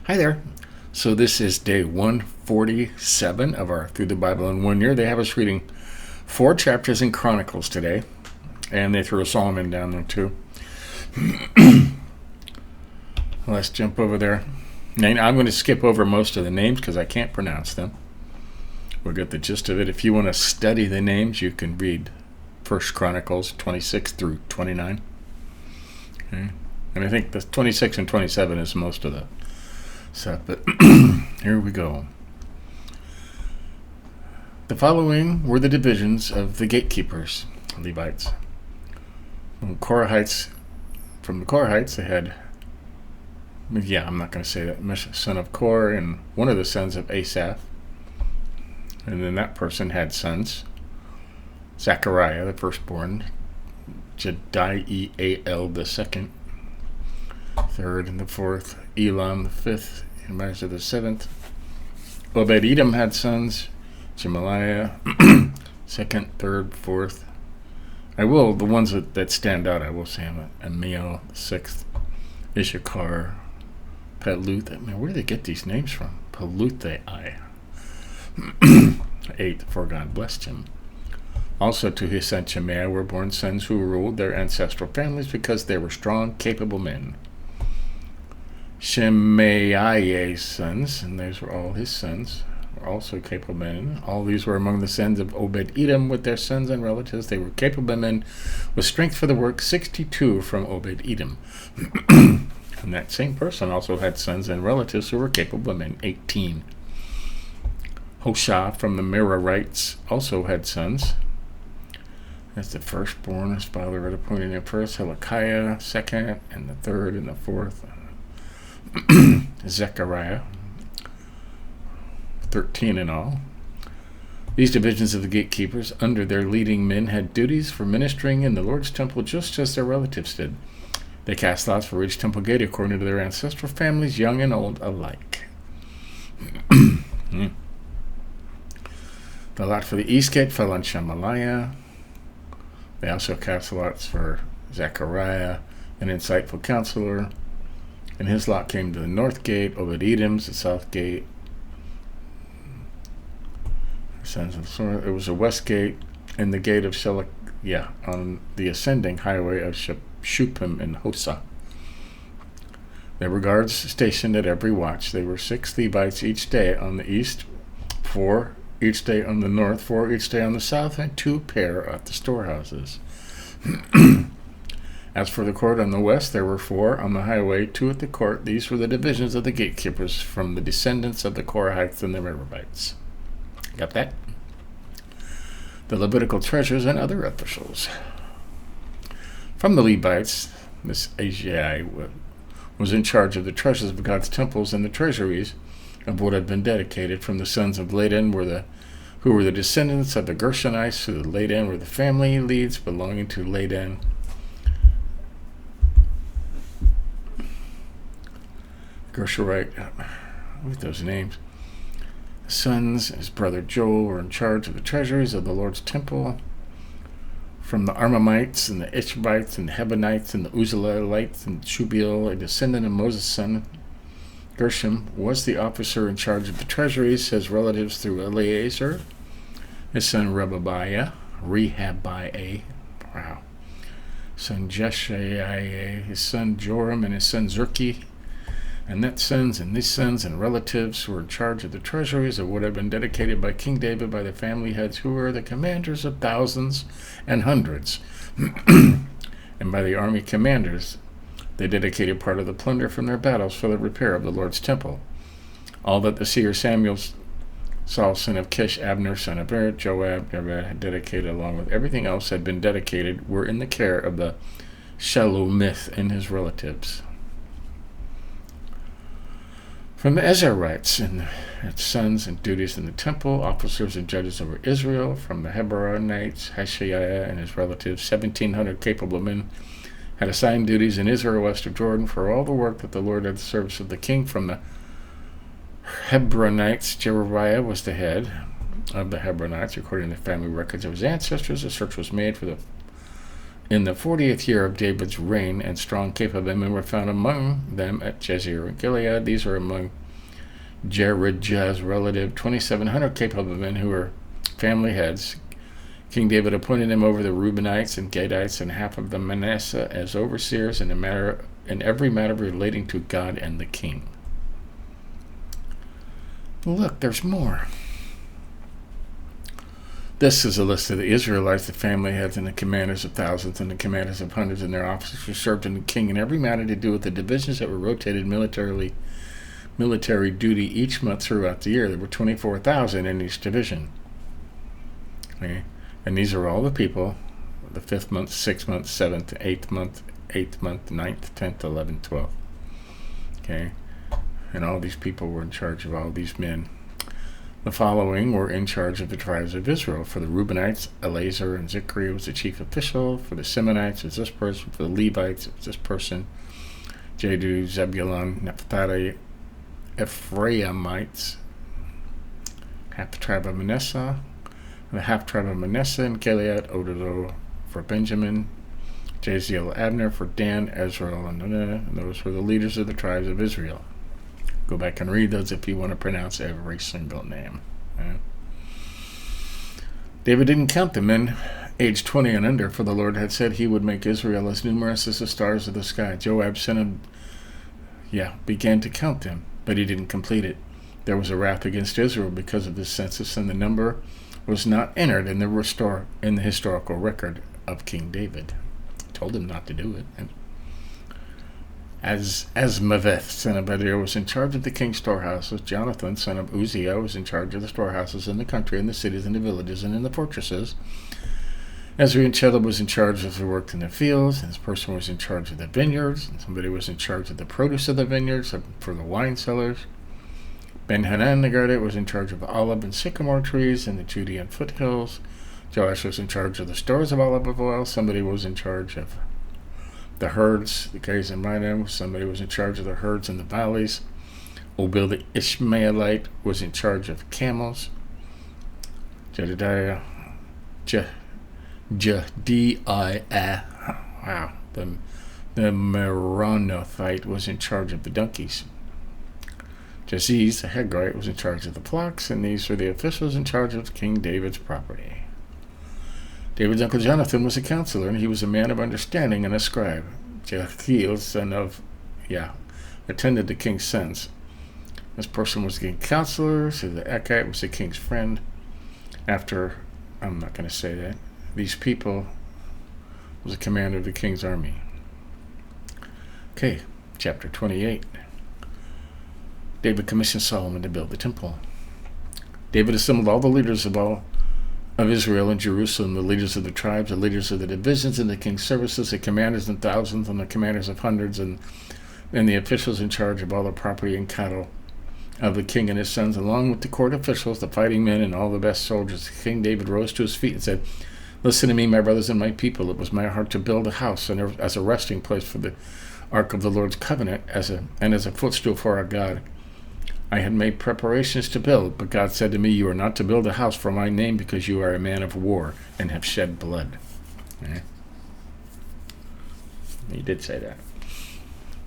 Hi there. So this is day 147 of our Through the Bible in 1 Year. They have us reading 4 chapters in Chronicles today, and they threw a Solomon down there too. Let's jump over there. Now, I'm going to skip over most of the names because I can't pronounce them. We'll get the gist of it. If you want to study the names, you can read 1 Chronicles 26 through 29. Okay. And I think the 26 and 27 is most of the stuff, but here we go. The following were the divisions of the gatekeepers, Levites. From the Korahites, they had, I'm not going to say that, son of Korah and one of the sons of Asaph. And then that person had sons. Zechariah, the firstborn, Jediael, the second, third and the fourth, Elam the fifth, and Mazah the seventh. Obed-Edom had sons, Gemaliah, second, third, fourth. The ones that stand out, I will say them. Amiel, the sixth, Issachar, Peluth. Where do they get these names from? Peluthai. 8, for God blessed him. Also to his son Shemaiah were born sons who ruled their ancestral families because they were strong, capable men. Shemaiah's sons, and those were all his sons, were also capable men. All these were among the sons of Obed-Edom with their sons and relatives. They were capable men with strength for the work, 62 from Obed-Edom. And that same person also had sons and relatives who were capable men, 18. Hoshea from the Merarites also had sons. That's the firstborn. His father had appointed him first, Hilkiah second, and the third and the fourth. Zechariah, 13 in all. These divisions of the gatekeepers, under their leading men, had duties for ministering in the Lord's temple just as their relatives did. They cast lots for each temple gate according to their ancestral families, young and old alike. The lot for the east gate fell on Shemaliah. They also cast lots for Zechariah, an insightful counselor, and his lot came to the north gate. Obed-Edom's, the south gate. It was a west gate, and the gate of on the ascending highway of Shupim and Hosa. There were guards stationed at every watch. There were 6 Levites each day on the east, 4 each day on the north, 4 each day on the south, and 2 pair at the storehouses. As for the court on the west, there were 4 on the highway, 2 at the court. These were the divisions of the gatekeepers from the descendants of the Korahites and the Merarites. Got that? The Levitical treasurers and other officials. From the Levites, Miss Agiai was in charge of the treasures of God's temples and the treasuries of what had been dedicated. From the sons of Ladan who were the descendants of the Gershonites, who the Ladan were the family leads belonging to Ladan. Gershorite, with those names. His sons, his brother Joel, were in charge of the treasuries of the Lord's temple. From the Armamites and the Ishbites and the Hebonites and the Uzzielites and Shubael, a descendant of Moses' son, Gershom was the officer in charge of the treasuries, his relatives through Eleazar, his son Rehabiah, son Jeshaiah, his son Joram, and his son Zerki, and these sons and relatives were in charge of the treasuries of what had been dedicated by King David by the family heads, who were the commanders of thousands and hundreds, and by the army commanders. They dedicated part of the plunder from their battles for the repair of the Lord's temple. All that the seer Samuel, Saul son of Kish, Abner son of Ner, Joab, had dedicated, along with everything else had been dedicated, were in the care of the Shelomith and his relatives. From the Ezrahites and its sons and duties in the temple, officers and judges over Israel. From the Hebronites, Hashiah and his relatives, 1,700 capable men had assigned duties in Israel west of Jordan for all the work that the Lord had the service of the king. From the Hebronites, Jerobiah was the head of the Hebronites, according to the family records of his ancestors. A search was made for the In the 40th year of David's reign, and strong capable men were found among them at Jezer and Gilead. These were among Jerijah's relative 2,700 capable men who were family heads. King David appointed them over the Reubenites and Gadites and half of the Manasseh as overseers in every matter relating to God and the king. Look, there's more. This is a list of the Israelites, the family heads, and the commanders of thousands, and the commanders of hundreds, and their officers who served in the king in every matter to do with the divisions that were rotated military duty each month throughout the year. There were 24,000 in each division. Okay? And these are all the people, the 5th month, 6th month, 7th, 8th month, 9th, 10th, 11th, 12th. Okay? And all these people were in charge of all these men. The following were in charge of the tribes of Israel. For the Reubenites, Eleazar and Zechariah was the chief official. For the Simeonites, it was this person. For the Levites, it was this person. Jedu, Zebulun, Naphtali, Ephraimites, half the tribe of Manasseh, and the half tribe of Manasseh and Gilead, Ododo for Benjamin, Jaziel, Abner for Dan, Ezra, and those were the leaders of the tribes of Israel. Go back and read those if you want to pronounce every single name. Okay? David didn't count the men aged 20 and under, for the Lord had said he would make Israel as numerous as the stars of the sky. Joab began to count them, but he didn't complete it. There was a wrath against Israel because of this census, and the number was not entered in the historical record of King David. Told him not to do it. And as Asmaveth, son of Adir, was in charge of the king's storehouses, Jonathan, son of Uzziah, was in charge of the storehouses in the country, in the cities, in the villages, and in the fortresses. Ezra and Chelub was in charge of the work in the fields, and this person was in charge of the vineyards, and somebody was in charge of the produce of the vineyards for the wine cellars. Ben-Hanan the Guardite was in charge of the olive and sycamore trees in the Judean foothills. Joash was in charge of the stores of olive oil. Somebody was in charge of the herds, the guys in Midian. Somebody was in charge of the herds in the valleys. Obil the Ishmaelite was in charge of camels. Jedidiah, the Meronothite was in charge of the donkeys. Jaziz, the Hagrite, was in charge of the flocks, and these were the officials in charge of King David's property. David's uncle Jonathan was a counselor, and he was a man of understanding and a scribe. Jehiel, son of attended the king's sons. This person was the king's counselor, so the Ekite was the king's friend. I'm not going to say that. These people was the commander of the king's army. Okay, chapter 28. David commissioned Solomon to build the temple. David assembled all the leaders of Israel in Jerusalem, the leaders of the tribes, the leaders of the divisions in the king's services, the commanders in thousands and the commanders of hundreds, and the officials in charge of all the property and cattle of the king and his sons, along with the court officials, the fighting men, and all the best soldiers. King David rose to his feet and said, "Listen to me, my brothers and my people. It was my heart to build a house as a resting place for the ark of the Lord's covenant, as a footstool for our God. I had made preparations to build, but God said to me, 'You are not to build a house for my name, because you are a man of war and have shed blood.'" He did say that.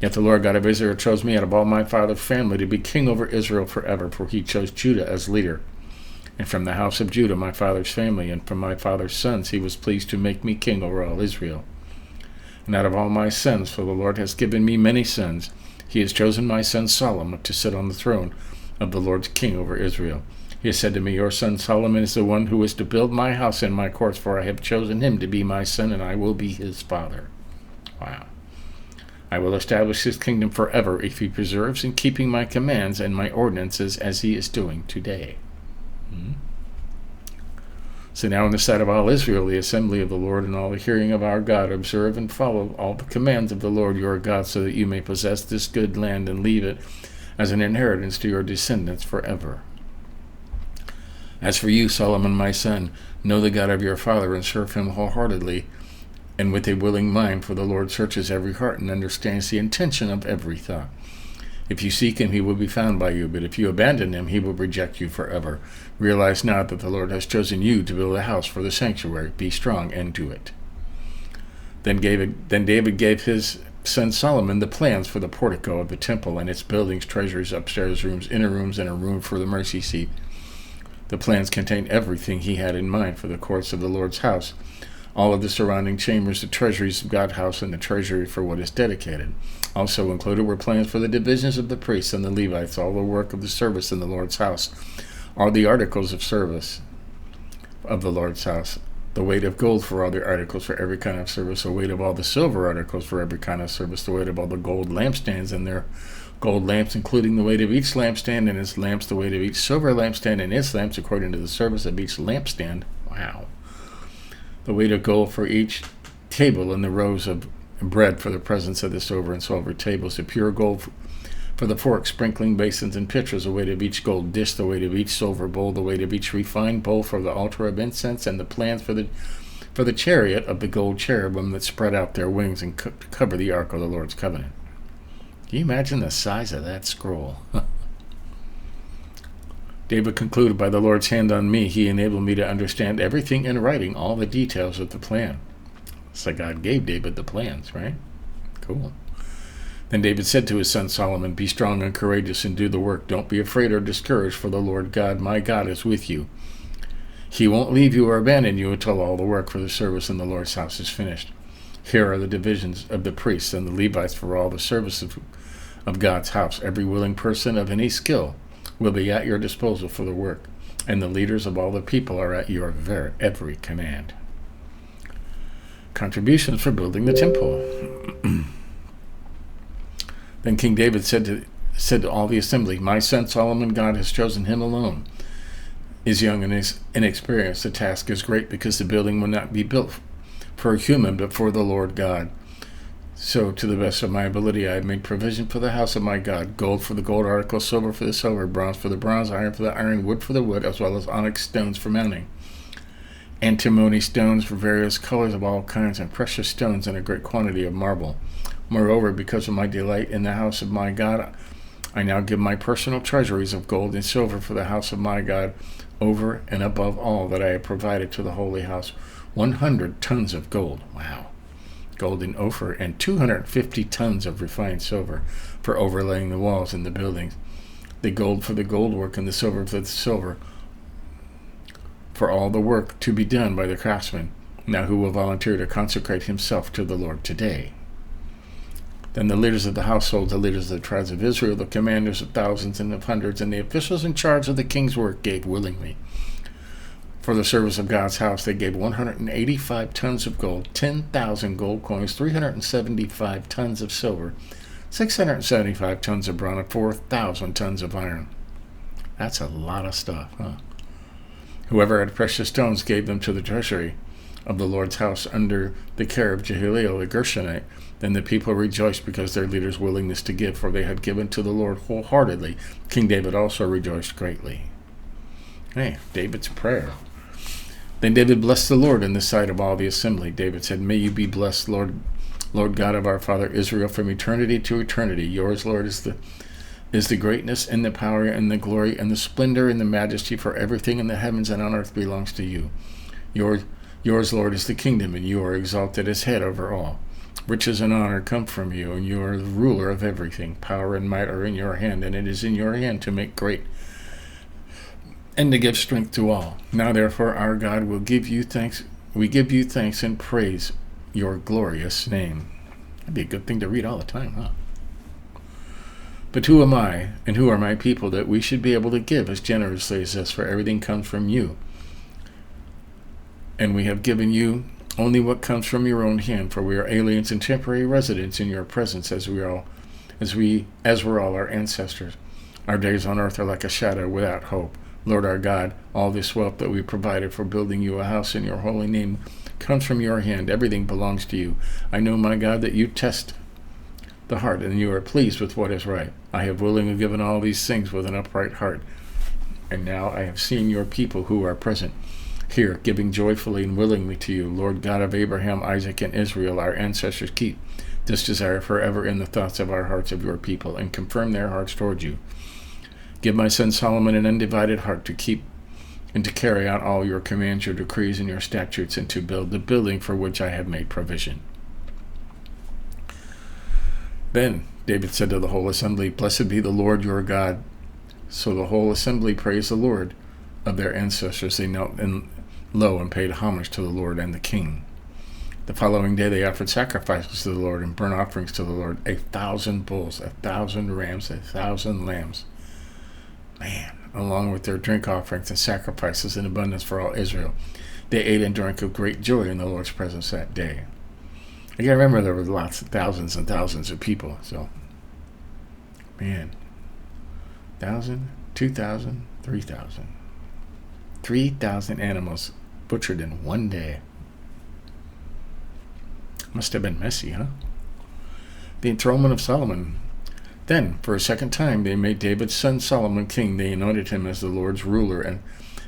"Yet the Lord God of Israel chose me out of all my father's family to be king over Israel forever, for he chose Judah as leader. And from the house of Judah, my father's family, and from my father's sons, he was pleased to make me king over all Israel. And out of all my sons, for the Lord has given me many sons, he has chosen my son Solomon to sit on the throne of the Lord's king over Israel. He has said to me, 'Your son Solomon is the one who is to build my house and my courts, for I have chosen him to be my son, and I will be his father.' Wow. 'I will establish his kingdom forever if he preserves in keeping my commands and my ordinances as he is doing today.'" So now in the sight of all Israel, the assembly of the Lord, and all the hearing of our God, observe and follow all the commands of the Lord your God, so that you may possess this good land and leave it as an inheritance to your descendants forever. As for you, Solomon, my son, know the God of your father and serve him wholeheartedly and with a willing mind, for the Lord searches every heart and understands the intention of every thought. If you seek him, he will be found by you, but if you abandon him, he will reject you forever. Realize now that the Lord has chosen you to build a house for the sanctuary. Be strong and do it. Then David gave his son Solomon the plans for the portico of the temple and its buildings, treasuries, upstairs rooms, inner rooms, and a room for the mercy seat. The plans contained everything he had in mind for the courts of the Lord's house, all of the surrounding chambers, the treasuries of God's house, and the treasury for what is dedicated. Also included were plans for the divisions of the priests and the Levites, all the work of the service in the Lord's house, all the articles of service of the Lord's house, the weight of gold for all the articles for every kind of service, the weight of all the silver articles for every kind of service, the weight of all the gold lampstands and their gold lamps, including the weight of each lampstand and its lamps, the weight of each silver lampstand and its lamps, according to the service of each lampstand. Wow. The weight of gold for each table and the rows of bread for the presence of the silver and silver tables, the pure gold for the forks, sprinkling basins, and pitchers, the weight of each gold dish, the weight of each silver bowl, the weight of each refined bowl for the altar of incense, and the plans for the chariot of the gold cherubim that spread out their wings and cover the ark of the Lord's covenant. Can you imagine the size of that scroll? David concluded, by the Lord's hand on me, he enabled me to understand everything in writing, all the details of the plan. So God gave David the plans, right? Cool. Then David said to his son Solomon, be strong and courageous and do the work. Don't be afraid or discouraged, for the Lord God, my God, is with you. He won't leave you or abandon you until all the work for the service in the Lord's house is finished. Here are the divisions of the priests and the Levites for all the service of God's house. Every willing person of any skill will be at your disposal for the work, and the leaders of all the people are at your every command. Contributions for building the temple. Then King David said to all the assembly, my son Solomon, God has chosen him alone, is young and is inexperienced. The task is great because the building will not be built for a human, but for the Lord God. So, to the best of my ability, I have made provision for the house of my God, gold for the gold articles, silver for the silver, bronze for the bronze, iron for the iron, wood for the wood, as well as onyx stones for mounting, antimony stones for various colors of all kinds, and precious stones, and a great quantity of marble. Moreover, because of my delight in the house of my God, I now give my personal treasuries of gold and silver for the house of my God, over and above all that I have provided to the holy house, 100 tons of gold. Wow. Gold in Ophir, and 250 tons of refined silver for overlaying the walls and the buildings, the gold for the gold work and the silver for the silver, for all the work to be done by the craftsmen. Now who will volunteer to consecrate himself to the Lord today? Then the leaders of the household, the leaders of the tribes of Israel, the commanders of thousands and of hundreds, and the officials in charge of the king's work gave willingly. For the service of God's house, they gave 185 tons of gold, 10,000 gold coins, 375 tons of silver, 675 tons of bronze, and 4,000 tons of iron. That's a lot of stuff, huh? Whoever had precious stones gave them to the treasury of the Lord's house under the care of Jehaleel the Gershonite. Then the people rejoiced because their leaders' willingness to give, for they had given to the Lord wholeheartedly. King David also rejoiced greatly. Hey, David's prayer. Then David blessed the Lord in the sight of all the assembly. David said, may you be blessed, Lord God of our father Israel, from eternity to eternity. Yours, Lord, is the greatness and the power and the glory and the splendor and the majesty, for everything in the heavens and on earth belongs to you. Yours, Lord, is the kingdom, and you are exalted as head over all. Riches and honor come from you, and you are the ruler of everything. Power and might are in your hand, and it is in your hand to make great and to give strength to all. Now therefore our God will give you thanks. We give you thanks and praise your glorious name. That'd be a good thing to read all the time, huh? But who am I, and who are my people, that we should be able to give as generously as this? For everything comes from you, and we have given you only what comes from your own hand, for we are aliens and temporary residents in your presence, as were all our ancestors. Our days on earth are like a shadow without hope. Lord our God, all this wealth that we provided for building you a house in your holy name comes from your hand. Everything belongs to you. I know, my God, that you test the heart, and you are pleased with what is right. I have willingly given all these things with an upright heart. And now I have seen your people who are present here, giving joyfully and willingly to you. Lord God of Abraham, Isaac, and Israel, our ancestors, keep this desire forever in the thoughts of our hearts of your people, and confirm their hearts toward you. Give my son Solomon an undivided heart to keep and to carry out all your commands, your decrees, and your statutes, and to build the building for which I have made provision. Then David said to the whole assembly, "Blessed be the Lord your God." So the whole assembly praised the Lord of their ancestors. They knelt low and paid homage to the Lord and the king. The following day they offered sacrifices to the Lord and burnt offerings to the Lord, 1,000 bulls, 1,000 rams, 1,000 lambs. Man, along with their drink offerings and sacrifices in abundance for all Israel. They ate and drank with great joy in the Lord's presence that day. I gotta remember there were lots of thousands and thousands of people, so man, 1,000, 2,000, 3,000. 3,000 animals butchered in one day. Must have been messy, huh? The enthronement of Solomon. Then, for a second time, they made David's son Solomon king. They anointed him as the Lord's ruler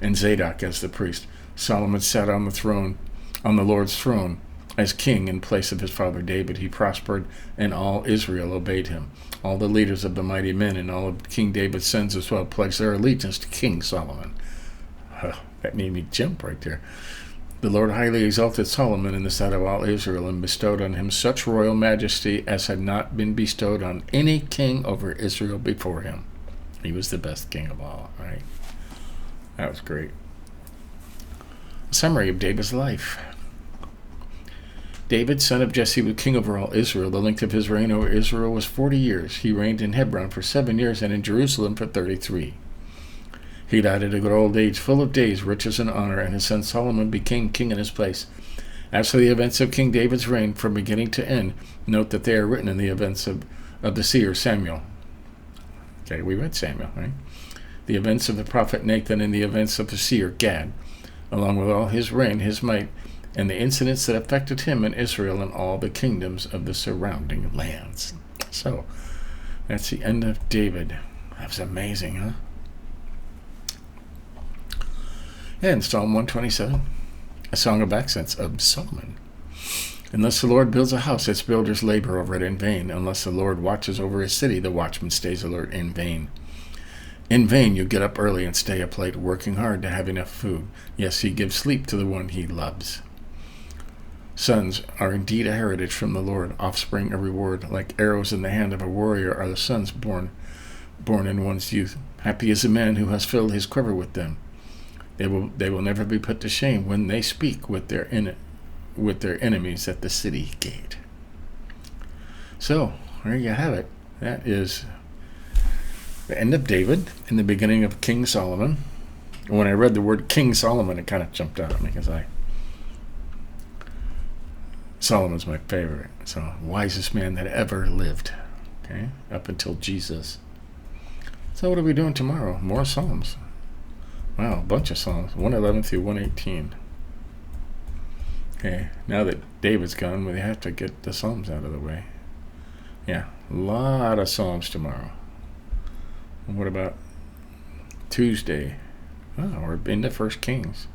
and Zadok as the priest. Solomon sat on the Lord's throne, as king in place of his father David. He prospered, and all Israel obeyed him. All the leaders of the mighty men and all of King David's sons as well pledged their allegiance to King Solomon. That made me jump right there. The Lord highly exalted Solomon in the sight of all Israel and bestowed on him such royal majesty as had not been bestowed on any king over Israel before him. He was the best king of all, right? That was great. A summary of David's life. David, son of Jesse, was king over all Israel. The length of his reign over Israel was 40 years. He reigned in Hebron for 7 years and in Jerusalem for 33. He died at a good old age, full of days, riches, and honor, and his son Solomon became king in his place. As for the events of King David's reign, from beginning to end, note that they are written in the events of the seer Samuel. Okay, we read Samuel, right? The events of the prophet Nathan and the events of the seer Gad, along with all his reign, his might, and the incidents that affected him in Israel and all the kingdoms of the surrounding lands. So, that's the end of David. That was amazing, huh? And Psalm 127, a song of accents of Solomon. Unless the Lord builds a house, its builders labor over it in vain. Unless the Lord watches over his city, the watchman stays alert in vain. In vain you get up early and stay up late, working hard to have enough food. Yes, he gives sleep to the one he loves. Sons are indeed a heritage from the Lord, offspring a reward. Like arrows in the hand of a warrior are the sons born in one's youth. Happy is the man who has filled his quiver with them. They will never be put to shame when they speak with their enemies at the city gate. So, there you have it. That is the end of David and the beginning of King Solomon. When I read the word King Solomon, it kind of jumped out at me because Solomon's my favorite. So, wisest man that ever lived. Okay, up until Jesus. So, what are we doing tomorrow? More Psalms. Wow, a bunch of Psalms. 111 through 118. Okay, now that David's gone, we have to get the Psalms out of the way. Yeah, a lot of Psalms tomorrow. And what about Tuesday? Oh, we're into 1 Kings.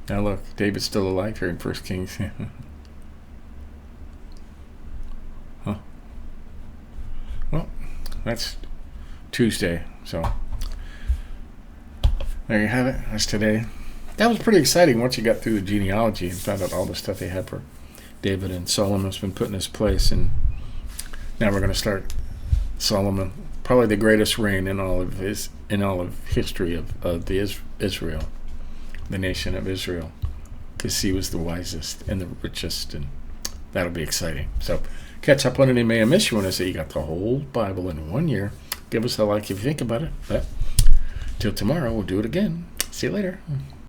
Now look, David's still alive here in 1 Kings. Huh. Well, that's Tuesday, so there you have it. That's today. That was pretty exciting once you got through the genealogy and found out all the stuff they had for David, and Solomon's been put in his place, and now we're going to start Solomon, probably the greatest reign in all of history of Israel, the nation of Israel, because he was the wisest and the richest, and that'll be exciting. So catch up on it. You may have missed. You want to say you got the whole Bible in 1 year. Give us a like if you think about it. But till tomorrow, we'll do it again. See you later.